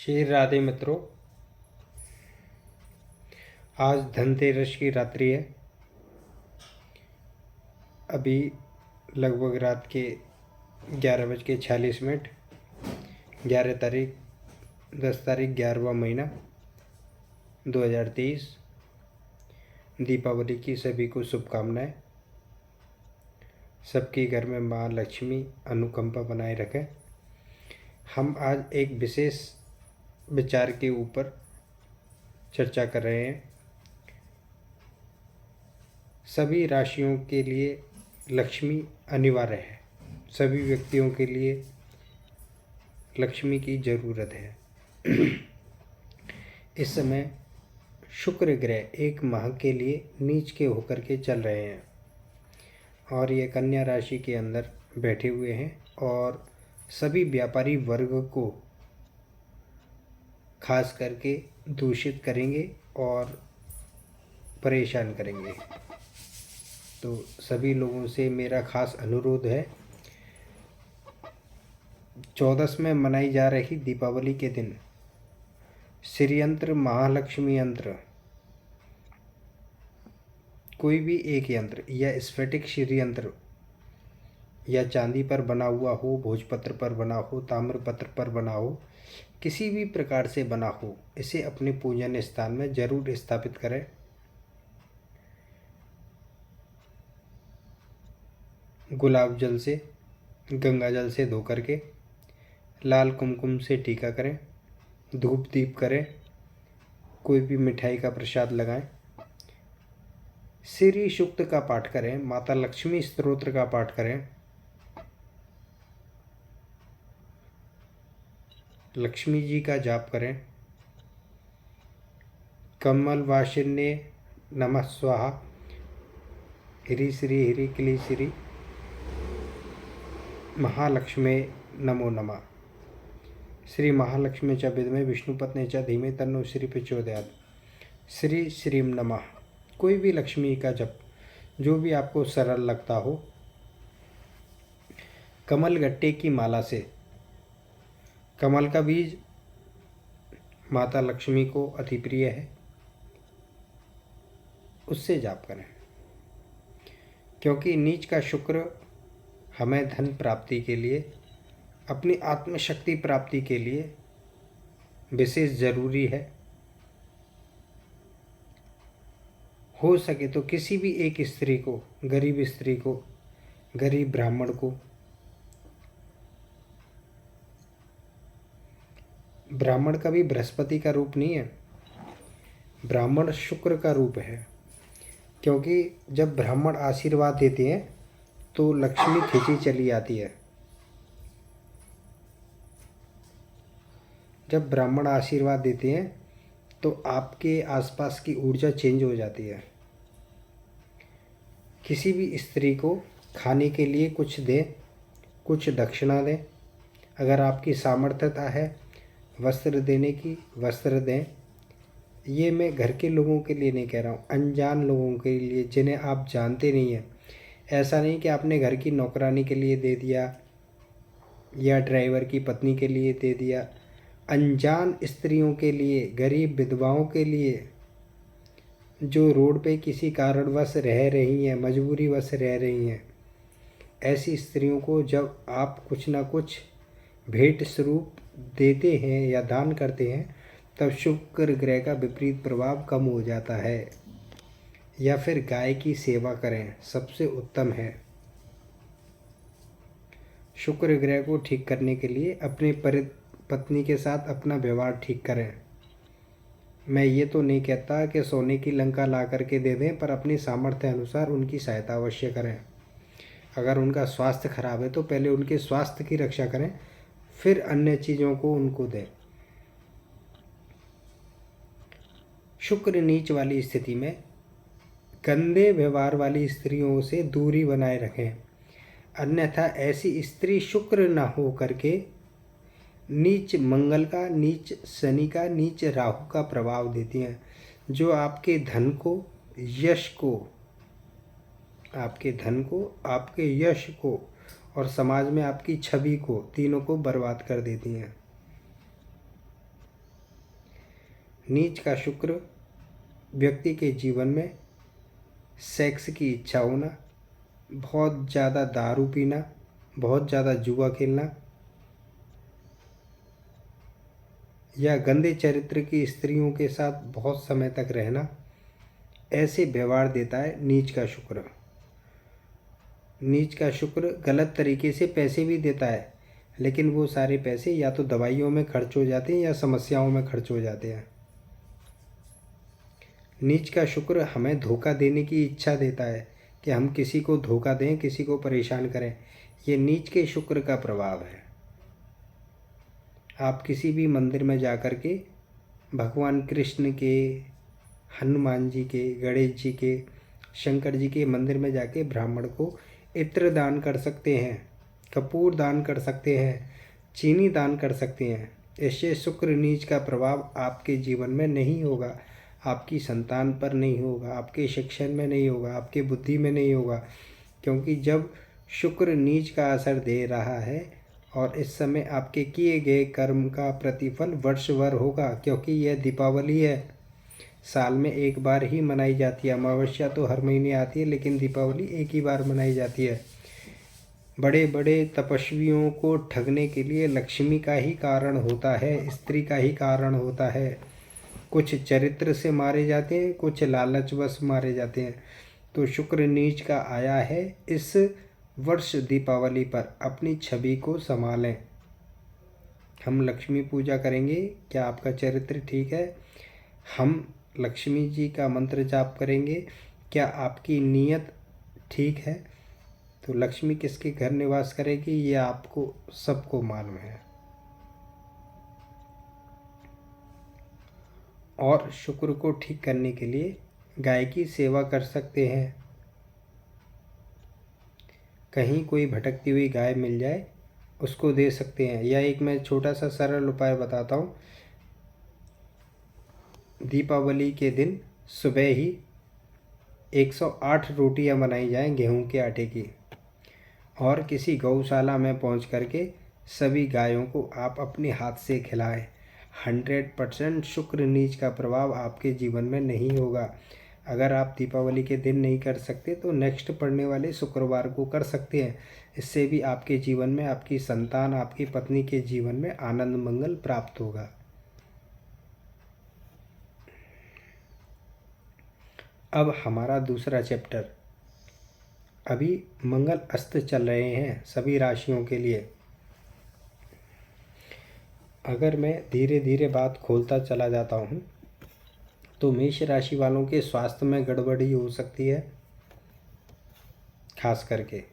श्री राधे मित्रों, आज धनतेरस की रात्रि है। अभी लगभग रात के 11:46, 11 तारीख 10 तारीख 11वां महीना 2023। दीपावली की सभी को शुभकामनाएं। सबके घर में माँ लक्ष्मी अनुकंपा बनाए रखें। हम आज एक विशेष विचार के ऊपर चर्चा कर रहे हैं। सभी राशियों के लिए लक्ष्मी अनिवार्य है। सभी व्यक्तियों के लिए लक्ष्मी की ज़रूरत है। इस समय शुक्र ग्रह एक माह के लिए नीच के होकर के चल रहे हैं और ये कन्या राशि के अंदर बैठे हुए हैं और सभी व्यापारी वर्ग को खास करके दूषित करेंगे और परेशान करेंगे। तो सभी लोगों से मेरा खास अनुरोध है, 14 में मनाई जा रही दीपावली के दिन श्री यंत्र, महालक्ष्मी यंत्र, कोई भी एक यंत्र या स्फटिक श्री यंत्र या चांदी पर बना हुआ हो, भोजपत्र पर बना हो, ताम्रपत्र पर बना हो, किसी भी प्रकार से बना हो, इसे अपने पूजन स्थान में जरूर स्थापित करें। गुलाब जल से, गंगा जल से धो करके लाल कुमकुम से टीका करें, धूप दीप करें, कोई भी मिठाई का प्रसाद लगाएं, श्री सूक्त का पाठ करें, माता लक्ष्मी स्तोत्र का पाठ करें, लक्ष्मी जी का जाप करें, कमल वाशिन्ये नमः स्वाहा, हिरी श्री हिरी क्ली श्री महालक्ष्मी नमो नमः। श्री महालक्ष्मी च विद्महे विष्णुपत्नी च धीमहि तन्नो श्री प्रचोदयात्। श्री श्रीम नमः। कोई भी लक्ष्मी का जप जो भी आपको सरल लगता हो। कमल गट्टे की माला से, कमल का बीज माता लक्ष्मी को अति प्रिय है, उससे जाप करें। क्योंकि नीच का शुक्र हमें धन प्राप्ति के लिए, अपनी आत्मशक्ति प्राप्ति के लिए विशेष ज़रूरी है। हो सके तो किसी भी एक स्त्री को, गरीब स्त्री को, गरीब ब्राह्मण को, ब्राह्मण का भी बृहस्पति का रूप नहीं है, ब्राह्मण शुक्र का रूप है। क्योंकि जब ब्राह्मण आशीर्वाद देते हैं तो लक्ष्मी खींची चली आती है। जब ब्राह्मण आशीर्वाद देते हैं तो आपके आसपास की ऊर्जा चेंज हो जाती है। किसी भी स्त्री को खाने के लिए कुछ दें, कुछ दक्षिणा दें। अगर आपकी सामर्थ्यता है वस्त्र देने की, वस्त्र दें। ये मैं घर के लोगों के लिए नहीं कह रहा हूँ, अनजान लोगों के लिए जिन्हें आप जानते नहीं हैं। ऐसा नहीं कि आपने घर की नौकरानी के लिए दे दिया या ड्राइवर की पत्नी के लिए दे दिया। अनजान स्त्रियों के लिए, गरीब विधवाओं के लिए, जो रोड पे किसी कारणवश रह रही हैं, मजबूरीवश रह रही हैं, ऐसी स्त्रियों को जब आप कुछ ना कुछ भेंट स्वरूप देते हैं या दान करते हैं, तब शुक्र ग्रह का विपरीत प्रभाव कम हो जाता है। या फिर गाय की सेवा करें, सबसे उत्तम है। शुक्र ग्रह को ठीक करने के लिए अपने पत्नी के साथ अपना व्यवहार ठीक करें। मैं ये तो नहीं कहता कि सोने की लंका ला करके दे दें, पर अपनी सामर्थ्य अनुसार उनकी सहायता अवश्य करें। अगर उनका स्वास्थ्य खराब है तो पहले उनके स्वास्थ्य की रक्षा करें, फिर अन्य चीज़ों को उनको दें। शुक्र नीच वाली स्थिति में गंदे व्यवहार वाली स्त्रियों से दूरी बनाए रखें। अन्यथा ऐसी स्त्री शुक्र न हो करके नीच मंगल का, नीच शनि का, नीच राहु का प्रभाव देती हैं, जो आपके धन को, यश को, आपके यश को और समाज में आपकी छवि को, तीनों को बर्बाद कर देती हैं। नीच का शुक्र व्यक्ति के जीवन में सेक्स की इच्छा होना, बहुत ज़्यादा दारू पीना, बहुत ज़्यादा जुआ खेलना या गंदे चरित्र की स्त्रियों के साथ बहुत समय तक रहना, ऐसे व्यवहार देता है नीच का शुक्र। नीच का शुक्र गलत तरीके से पैसे भी देता है, लेकिन वो सारे पैसे या तो दवाइयों में खर्च हो जाते हैं या समस्याओं में खर्च हो जाते हैं। नीच का शुक्र हमें धोखा देने की इच्छा देता है कि हम किसी को धोखा दें, किसी को परेशान करें। ये नीच के शुक्र का प्रभाव है। आप किसी भी मंदिर में जा कर के भगवान कृष्ण के, हनुमान जी के, गणेश जी के, शंकर जी के मंदिर में जाके ब्राह्मण को इत्र दान कर सकते हैं, कपूर दान कर सकते हैं, चीनी दान कर सकते हैं। इससे शुक्र नीच का प्रभाव आपके जीवन में नहीं होगा, आपकी संतान पर नहीं होगा, आपके शिक्षण में नहीं होगा, आपके बुद्धि में नहीं होगा, क्योंकि जब शुक्र नीच का असर दे रहा है और इस समय आपके किए गए कर्म का प्रतिफल वर्षभर होगा, क्योंकि यह दीपावली है, साल में एक बार ही मनाई जाती है। अमावस्या तो हर महीने आती है, लेकिन दीपावली एक ही बार मनाई जाती है। बड़े बड़े तपस्वियों को ठगने के लिए लक्ष्मी का ही कारण होता है, स्त्री का ही कारण होता है। कुछ चरित्र से मारे जाते हैं, कुछ लालचवश मारे जाते हैं। तो शुक्र नीच का आया है इस वर्ष दीपावली पर, अपनी छवि को संभालें। हम लक्ष्मी पूजा करेंगे, क्या आपका चरित्र ठीक है? हम लक्ष्मी जी का मंत्र जाप करेंगे, क्या आपकी नीयत ठीक है? तो लक्ष्मी किसके घर निवास करेगी ये आपको सबको मालूम है। और शुक्र को ठीक करने के लिए गाय की सेवा कर सकते हैं। कहीं कोई भटकती हुई गाय मिल जाए उसको दे सकते हैं। या एक मैं छोटा सा सरल उपाय बताता हूँ। दीपावली के दिन सुबह ही 108 रोटियां बनाई जाएं गेहूं के आटे की, और किसी गौशाला में पहुंच करके सभी गायों को आप अपने हाथ से खिलाएं। 100% शुक्र नीच का प्रभाव आपके जीवन में नहीं होगा। अगर आप दीपावली के दिन नहीं कर सकते तो नेक्स्ट पड़ने वाले शुक्रवार को कर सकते हैं। इससे भी आपके जीवन में, आपकी संतान, आपकी पत्नी के जीवन में आनंद मंगल प्राप्त होगा। अब हमारा दूसरा चैप्टर, अभी मंगल अस्त चल रहे हैं सभी राशियों के लिए। अगर मैं धीरे धीरे बात खोलता चला जाता हूँ तो मेष राशि वालों के स्वास्थ्य में गड़बड़ी हो सकती है। खास करके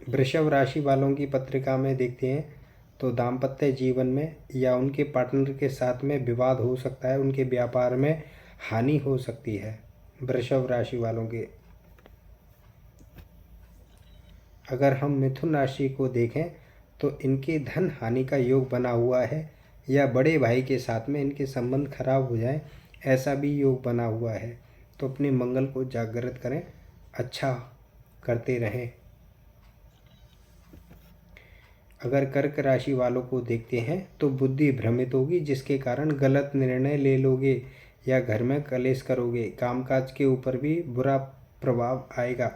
वृषभ राशि वालों की पत्रिका में देखते हैं तो दाम्पत्य जीवन में या उनके पार्टनर के साथ में विवाद हो सकता है, उनके व्यापार में हानि हो सकती है वृषभ राशि वालों के। अगर हम मिथुन राशि को देखें तो इनके धन हानि का योग बना हुआ है, या बड़े भाई के साथ में इनके संबंध खराब हो जाएं, ऐसा भी योग बना हुआ है। तो अपने मंगल को जागृत करें, अच्छा करते रहें। अगर कर्क राशि वालों को देखते हैं तो बुद्धि भ्रमित होगी, जिसके कारण गलत निर्णय ले लोगे या घर में कलेश करोगे। कामकाज के ऊपर भी बुरा प्रभाव आएगा।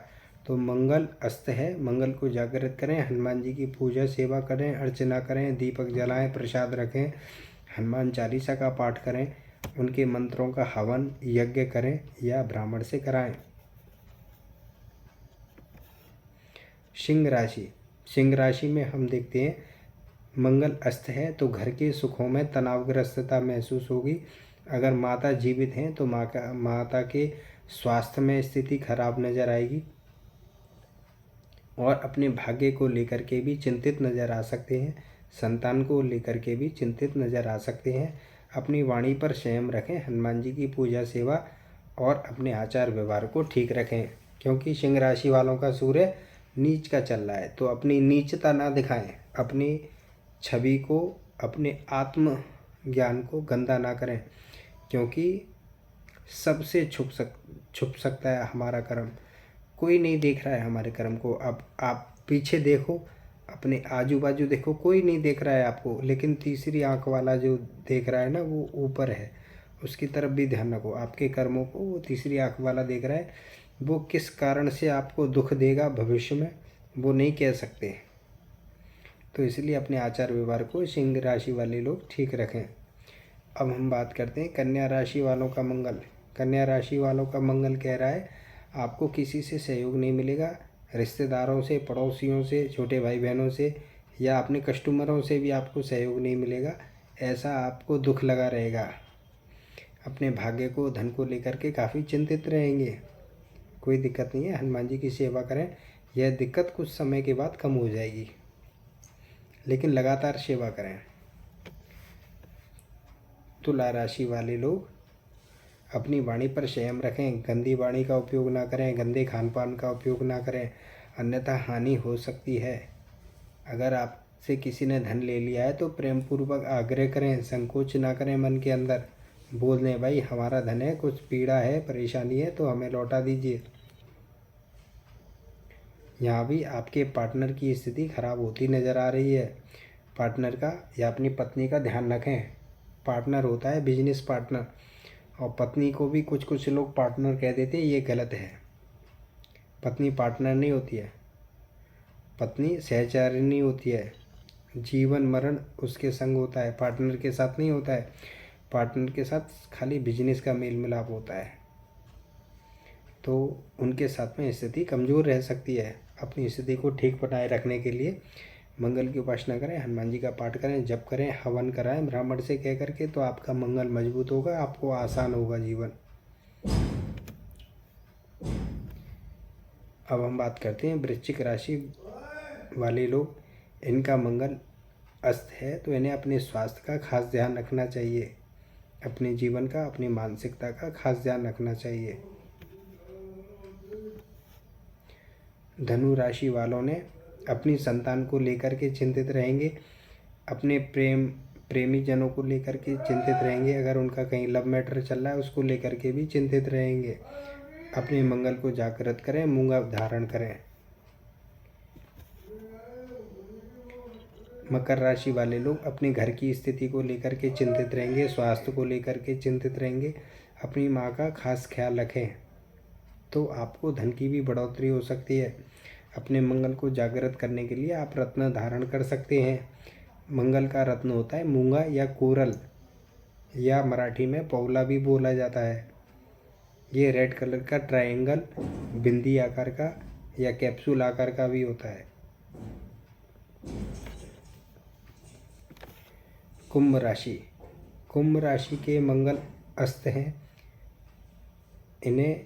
तो मंगल अस्त है, मंगल को जागृत करें, हनुमान जी की पूजा सेवा करें, अर्चना करें, दीपक जलाएं, प्रसाद रखें, हनुमान चालीसा का पाठ करें, उनके मंत्रों का हवन यज्ञ करें या ब्राह्मण से कराएं। सिंह राशि, सिंह राशि में हम देखते हैं मंगल अस्त है तो घर के सुखों में तनावग्रस्तता महसूस होगी। अगर माता जीवित हैं तो माता के स्वास्थ्य में स्थिति खराब नज़र आएगी, और अपने भाग्य को लेकर के भी चिंतित नज़र आ सकते हैं, संतान को लेकर के भी चिंतित नज़र आ सकते हैं। अपनी वाणी पर संयम रखें, हनुमान जी की पूजा सेवा और अपने आचार व्यवहार को ठीक रखें, क्योंकि सिंह राशि वालों का सूर्य नीच का चल रहा है। तो अपनी नीचता ना दिखाएं, अपनी छवि को, अपने आत्म ज्ञान को गंदा ना करें, क्योंकि सबसे छुप सकता है हमारा कर्म। कोई नहीं देख रहा है हमारे कर्म को। अब आप पीछे देखो, अपने आजू बाजू देखो, कोई नहीं देख रहा है आपको, लेकिन तीसरी आंख वाला जो देख रहा है ना वो ऊपर है, उसकी तरफ भी ध्यान रखो। आपके कर्मों को वो तीसरी आंख वाला देख रहा है। वो किस कारण से आपको दुख देगा भविष्य में वो नहीं कह सकते, तो इसलिए अपने आचार व्यवहार को सिंह राशि वाले लोग ठीक रखें। अब हम बात करते हैं कन्या राशि वालों का मंगल। कन्या राशि वालों का मंगल कह रहा है आपको किसी से सहयोग नहीं मिलेगा, रिश्तेदारों से, पड़ोसियों से, छोटे भाई बहनों से या अपने कस्टमरों से भी आपको सहयोग नहीं मिलेगा। ऐसा आपको दुख लगा रहेगा। अपने भाग्य को, धन को लेकर के काफ़ी चिंतित रहेंगे। कोई दिक्कत नहीं है, हनुमान जी की सेवा करें, यह दिक्कत कुछ समय के बाद कम हो जाएगी, लेकिन लगातार सेवा करें। तुला राशि वाले लोग अपनी वाणी पर संयम रखें, गंदी वाणी का उपयोग ना करें, गंदे खान पान का उपयोग ना करें, अन्यथा हानि हो सकती है। अगर आपसे किसी ने धन ले लिया है तो प्रेम पूर्वक आग्रह करें, संकोच ना करें, मन के अंदर बोल दें भाई हमारा धन है, कुछ पीड़ा है, परेशानी है तो हमें लौटा दीजिए। यहाँ भी आपके पार्टनर की स्थिति खराब होती नज़र आ रही है। पार्टनर का या अपनी पत्नी का ध्यान रखें। पार्टनर होता है बिजनेस पार्टनर, और पत्नी को भी कुछ कुछ लोग पार्टनर कह देते हैं, ये गलत है। पत्नी पार्टनर नहीं होती है, पत्नी सहचारिणी होती है। जीवन मरण उसके संग होता है, पार्टनर के साथ नहीं होता है। पार्टनर के साथ खाली बिजनेस का मेल मिलाप होता है, तो उनके साथ में स्थिति कमज़ोर रह सकती है। अपनी स्थिति को ठीक बनाए रखने के लिए मंगल की उपासना करें, हनुमान जी का पाठ करें, जप करें, हवन कराएं ब्राह्मण से कह करके, तो आपका मंगल मजबूत होगा, आपको आसान होगा जीवन। अब हम बात करते हैं वृश्चिक राशि वाले लोग। इनका मंगल अस्त है, तो इन्हें अपने स्वास्थ्य का खास ध्यान रखना चाहिए। अपने जीवन का, अपनी मानसिकता का खास ध्यान रखना चाहिए। धनु राशि वालों ने अपनी संतान को लेकर के चिंतित रहेंगे, अपने प्रेमी जनों को लेकर के चिंतित रहेंगे। अगर उनका कहीं लव मैटर चल रहा है उसको लेकर के भी चिंतित रहेंगे। अपने मंगल को जागृत करें, मूंगा धारण करें। मकर राशि वाले लोग अपने घर की स्थिति को लेकर के चिंतित रहेंगे, स्वास्थ्य को लेकर के चिंतित रहेंगे। अपनी माँ का खास ख्याल रखें, तो आपको धन की भी बढ़ोतरी हो सकती है। अपने मंगल को जागृत करने के लिए आप रत्न धारण कर सकते हैं। मंगल का रत्न होता है मूंगा या कोरल, या मराठी में पौला भी बोला जाता है। ये रेड कलर का ट्रायंगल, बिंदी आकार का या कैप्सूल आकार का भी होता है। कुंभ राशि। कुंभ राशि के मंगल अस्त हैं। इन्हें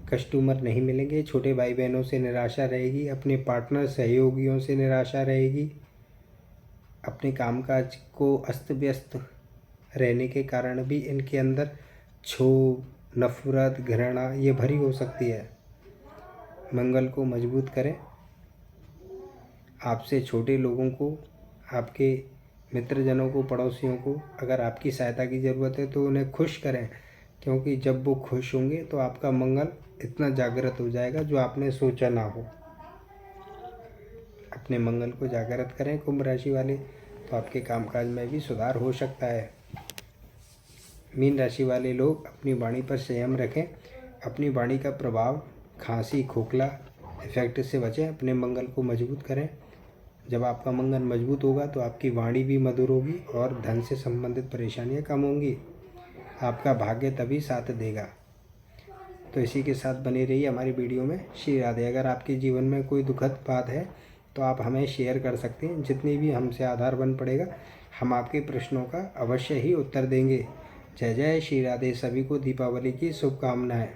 कस्टमर नहीं मिलेंगे, छोटे भाई बहनों से निराशा रहेगी, अपने पार्टनर सहयोगियों से निराशा रहेगी। अपने कामकाज को अस्त व्यस्त रहने के कारण भी इनके अंदर क्षोभ, नफरत, घृणा ये भरी हो सकती है। मंगल को मजबूत करें। आपसे छोटे लोगों को, आपके मित्रजनों को, पड़ोसियों को अगर आपकी सहायता की ज़रूरत है तो उन्हें खुश करें, क्योंकि जब वो खुश होंगे तो आपका मंगल इतना जागृत हो जाएगा जो आपने सोचा ना हो। अपने मंगल को जागृत करें कुंभ राशि वाले, तो आपके कामकाज में भी सुधार हो सकता है। मीन राशि वाले लोग अपनी वाणी पर संयम रखें। अपनी वाणी का प्रभाव खांसी, खोखला इफेक्ट से बचें। अपने मंगल को मजबूत करें। जब आपका मंगल मजबूत होगा तो आपकी वाणी भी मधुर होगी और धन से संबंधित परेशानियां कम होंगी। आपका भाग्य तभी साथ देगा। तो इसी के साथ बने रहिए हमारी वीडियो में। श्री राधे। अगर आपके जीवन में कोई दुखद बात है तो आप हमें शेयर कर सकते हैं। जितनी भी हमसे आधार बन पड़ेगा हम आपके प्रश्नों का अवश्य ही उत्तर देंगे। जय जय श्री राधे। सभी को दीपावली की शुभकामनाएं।